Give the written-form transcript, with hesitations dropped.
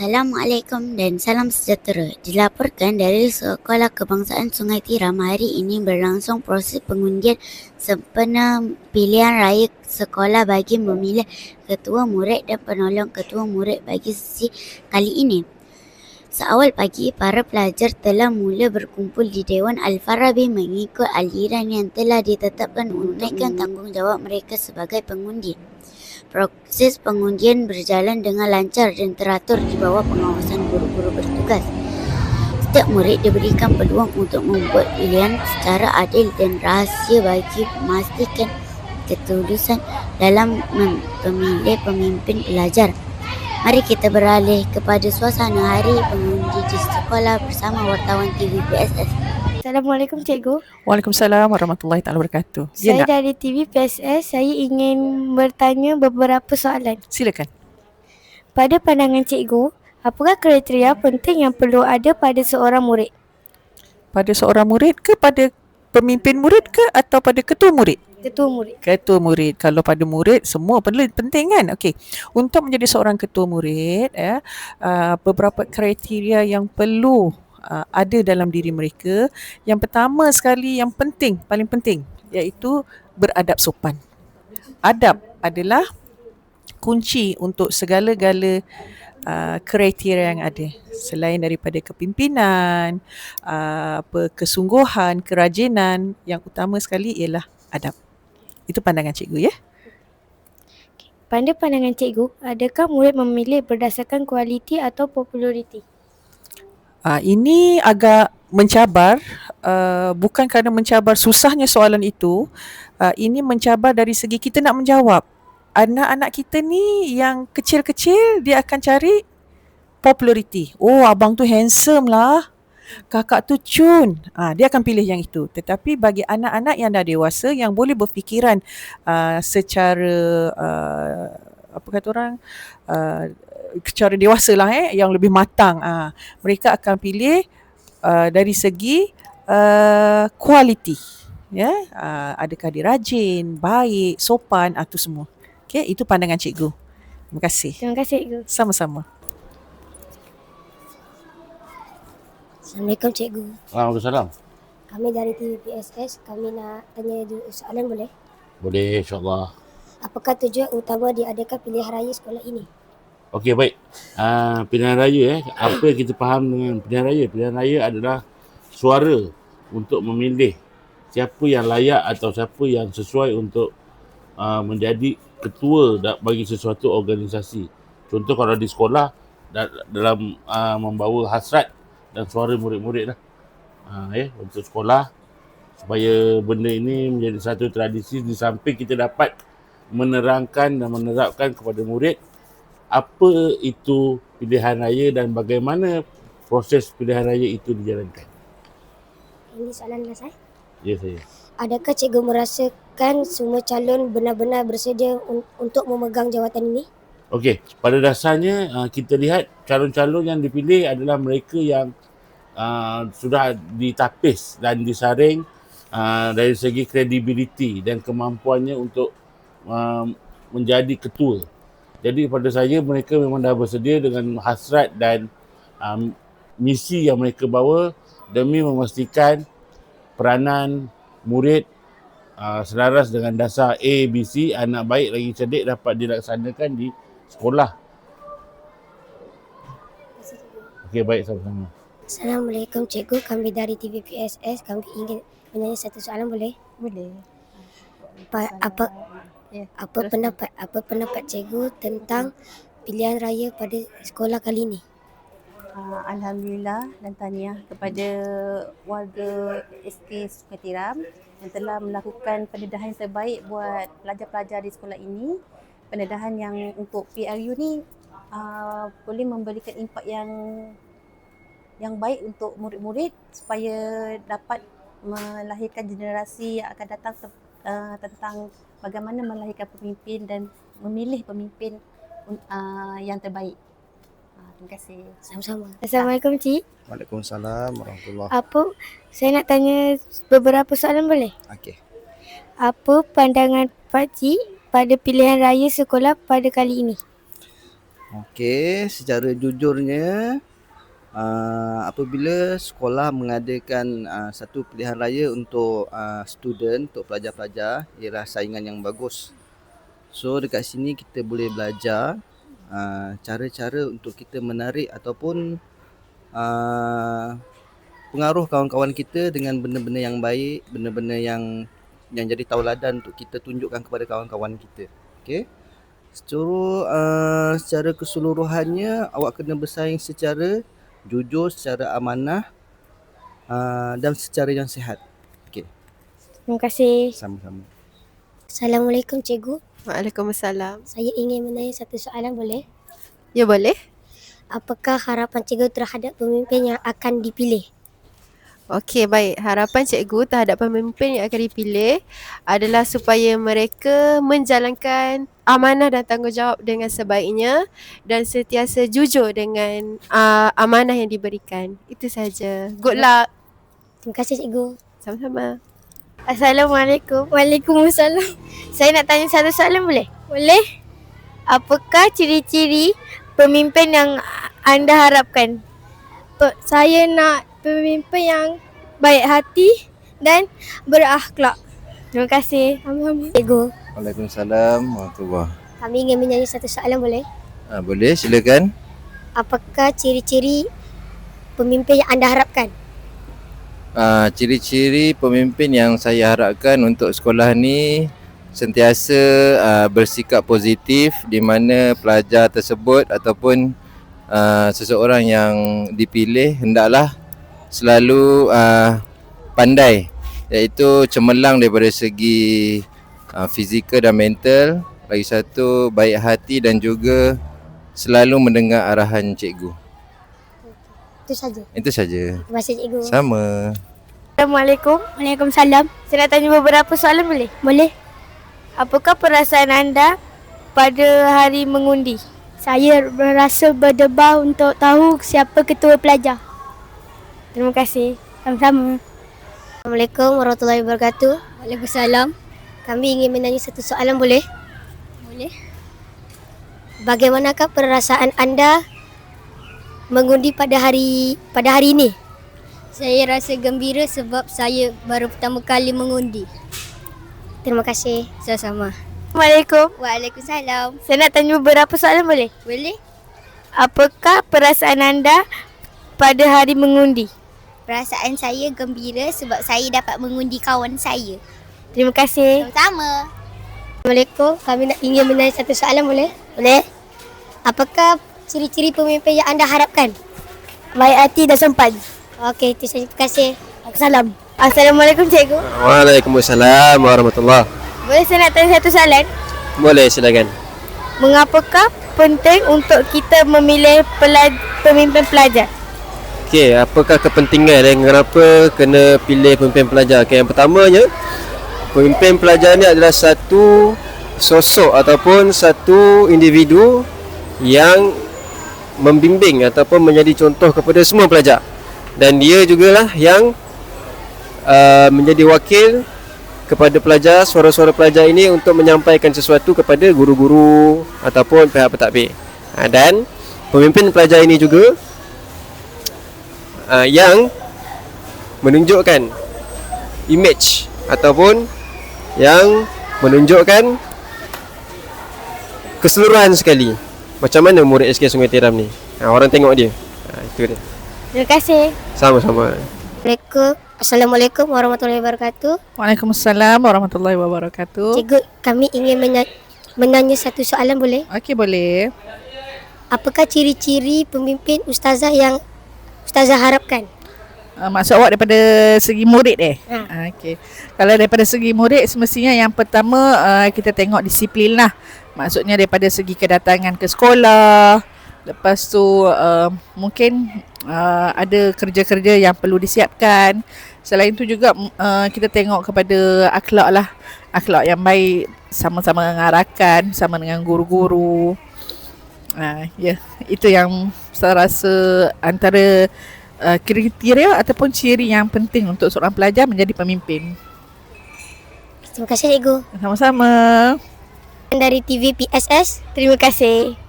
Assalamualaikum dan salam sejahtera. Dilaporkan dari Sekolah Kebangsaan Sungai Tiram, hari ini berlangsung proses pengundian sempena pilihan raya sekolah bagi memilih ketua murid dan penolong ketua murid bagi sesi kali ini. Seawal pagi, para pelajar telah mula berkumpul di Dewan Al-Farabi mengikut aliran yang telah ditetapkan unaikan tanggungjawab mereka sebagai pengundi. Proses pengundian berjalan dengan lancar dan teratur di bawah pengawasan guru-guru bertugas. Setiap murid diberikan peluang untuk membuat pilihan secara adil dan rahsia bagi memastikan ketulusan dalam memilih pemimpin pelajar. Mari kita beralih kepada suasana hari pengundi di sekolah bersama wartawan TV PSS. Assalamualaikum Cikgu. Waalaikumsalam warahmatullahi taala wabarakatuh. Saya dari TV PSS. Saya ingin bertanya beberapa soalan. Silakan. Pada pandangan Cikgu, apakah kriteria penting yang perlu ada pada seorang murid? Pada seorang murid ke pada pemimpin murid ke atau pada ketua murid? Ketua murid. Ketua murid. Kalau pada murid semua perlu penting kan? Okey. Untuk menjadi seorang ketua murid beberapa kriteria yang perlu ada dalam diri mereka. Yang pertama sekali yang penting, paling penting iaitu beradab sopan. Adab adalah kunci untuk segala-gala kriteria yang ada. Selain daripada kepimpinan, kesungguhan, kerajinan, yang utama sekali ialah adab. Itu pandangan cikgu ya. Pada pandangan Cikgu, adakah murid memilih berdasarkan kualiti atau populariti? Ini agak mencabar, bukan kerana mencabar susahnya soalan itu. Ini mencabar dari segi kita nak menjawab. Anak-anak kita ni yang kecil-kecil dia akan cari populariti. Oh, abang tu handsome lah. Kakak tu cun. Dia akan pilih yang itu. Tetapi bagi anak-anak yang dah dewasa yang boleh berfikiran secara apa kata orang secara dewasa lah yang lebih matang, mereka akan pilih dari segi kualiti ya, adakah dia rajin, baik, sopan, itu semua. Okey, itu pandangan cikgu. Terima kasih. Terima kasih Cikgu. Sama-sama. Assalamualaikum Cikgu. Waalaikumsalam. Kami dari TV PSS, kami nak tanya soalan boleh? Boleh, insyaAllah. Apakah tujuan utama diadakan pilihan raya sekolah ini? Okey, baik. Pilihan raya, apa yang kita faham dengan pilihan raya? Pilihan raya adalah suara untuk memilih siapa yang layak atau siapa yang sesuai untuk menjadi ketua bagi sesuatu organisasi. Contoh kalau di sekolah dalam membawa hasrat dan suara murid-murid lah. Untuk sekolah supaya benda ini menjadi satu tradisi di samping kita dapat menerangkan dan menerapkan kepada murid apa itu pilihan raya dan bagaimana proses pilihan raya itu dijalankan. Ini soalan dah saya. Ya, saya. Adakah Cikgu merasakan semua calon benar-benar bersedia untuk memegang jawatan ini? Okey, pada dasarnya kita lihat calon-calon yang dipilih adalah mereka yang sudah ditapis dan disaring dari segi kredibiliti dan kemampuannya untuk menjadi ketua. Jadi pada saya mereka memang dah bersedia dengan hasrat dan misi yang mereka bawa demi memastikan peranan murid selaras dengan dasar A, B, C, anak baik lagi cerdik dapat dilaksanakan di sekolah. Okey, baik, sama-sama. Assalamualaikum Cikgu, kami dari TV PSS, kami ingin menanya satu soalan boleh? Boleh. Apa pendapat Cikgu tentang pilihan raya pada sekolah kali ini? Alhamdulillah dan tahniah kepada warga SK Sungai Tiram yang telah melakukan pendedahan yang terbaik buat pelajar-pelajar di sekolah ini. Pendedahan yang untuk PRU ni boleh memberikan impak yang baik untuk murid-murid supaya dapat melahirkan generasi yang akan datang tentang bagaimana melahirkan pemimpin dan memilih pemimpin yang terbaik. Terima kasih. Sama-sama. Assalamualaikum Cik. Waalaikumsalam warahmatullahi. Saya nak tanya beberapa soalan boleh? Okey. Apa pandangan Pak Cik pada pilihan raya sekolah pada kali ini? Okey, secara jujurnya apabila sekolah mengadakan satu pilihan raya untuk student, untuk pelajar-pelajar, ialah saingan yang bagus. So dekat sini kita boleh belajar cara-cara untuk kita menarik ataupun pengaruh kawan-kawan kita dengan benda-benda yang baik, benda-benda yang jadi tauladan untuk kita tunjukkan kepada kawan-kawan kita. Okey. Secara keseluruhannya awak kena bersaing secara jujur, secara amanah dan secara yang sihat. Okey, Terima kasih. sama-sama. Assalamualaikum Cikgu. Waalaikumsalam. Saya ingin menanya satu soalan boleh? Ya boleh. Apakah harapan Cikgu terhadap pemimpin yang akan dipilih? Okey, baik. Harapan cikgu terhadap pemimpin yang akan dipilih adalah supaya mereka menjalankan amanah dan tanggungjawab dengan sebaiknya dan sentiasa jujur dengan amanah yang diberikan. Itu saja. Good luck. Terima kasih Cikgu. Sama-sama. Assalamualaikum. Waalaikumsalam. Saya nak tanya satu soalan boleh? Boleh? Apakah ciri-ciri pemimpin yang anda harapkan? Saya nak pemimpin yang baik hati dan berakhlak. Terima kasih. Cikgu, Waalaikumsalam warahmatullahi. kami ingin menyanyi satu soalan boleh? Boleh, silakan. Apakah ciri-ciri pemimpin yang anda harapkan? Ciri-ciri pemimpin yang saya harapkan untuk sekolah ni sentiasa bersikap positif, di mana pelajar tersebut ataupun seseorang yang dipilih hendaklah selalu pandai, iaitu cemerlang daripada segi fizikal dan mental. Lagi satu, baik hati dan juga selalu mendengar arahan cikgu. Itu saja. Itu saja. Terima kasih Cikgu. Sama. Assalamualaikum. Waalaikumsalam. Saya nak tanya beberapa soalan boleh? Boleh? Apakah perasaan anda pada hari mengundi? Saya berasa berdebar untuk tahu siapa ketua pelajar. Terima kasih. Sama-sama. Assalamualaikum warahmatullahi wabarakatuh. Waalaikumsalam. Kami ingin menanya satu soalan boleh? Boleh. Bagaimanakah perasaan anda mengundi pada hari ini? Saya rasa gembira sebab saya baru pertama kali mengundi. Terima kasih. Sama-sama. Assalamualaikum. Waalaikumsalam. Saya nak tanya beberapa soalan boleh? Boleh? Apakah perasaan anda pada hari mengundi? Perasaan saya gembira sebab saya dapat mengundi kawan saya. Terima kasih. Sama-sama. Assalamualaikum. Kami ingin menanya satu soalan boleh? Boleh. Apakah ciri-ciri pemimpin yang anda harapkan? Baik hati dan sempat. Okey, itu saja. Terima kasih. Salam. Assalamualaikum cikgu. Waalaikumsalam warahmatullahi. Boleh saya nak tanya satu soalan? Boleh, silakan. Mengapakah penting untuk kita memilih pemimpin pelajar? Okey, apakah kepentingan dan kenapa kena pilih pemimpin pelajar? Okey, yang pertamanya, pemimpin pelajar ni adalah satu sosok ataupun satu individu yang membimbing ataupun menjadi contoh kepada semua pelajar. Dan dia jugalah yang menjadi wakil kepada pelajar, suara-suara pelajar ini untuk menyampaikan sesuatu kepada guru-guru ataupun pihak pentadbir. Dan pemimpin pelajar ini juga yang menunjukkan image ataupun yang menunjukkan keseluruhan sekali macam mana murid SK Sungai Tiram ni. Orang tengok dia. Itu dia. Terima kasih. Sama-sama. Assalamualaikum warahmatullahi wabarakatuh. Waalaikumsalam warahmatullahi wabarakatuh. Cikgu, kami ingin menanya satu soalan boleh? Okey, boleh. Apakah ciri-ciri pemimpin ustazah yang ustazah harapkan? Maksud awak daripada segi murid Okey. Kalau daripada segi murid, semestinya yang pertama kita tengok disiplin lah. Maksudnya daripada segi kedatangan ke sekolah. Lepas tu mungkin ada kerja-kerja yang perlu disiapkan. Selain tu juga kita tengok kepada akhlak lah. Akhlak yang baik, sama-sama dengan rakan, sama dengan guru-guru. Itu yang saya rasa antara kriteria ataupun ciri yang penting untuk seorang pelajar menjadi pemimpin. Terima kasih Cikgu. Sama-sama. Dari TV PSS. Terima kasih.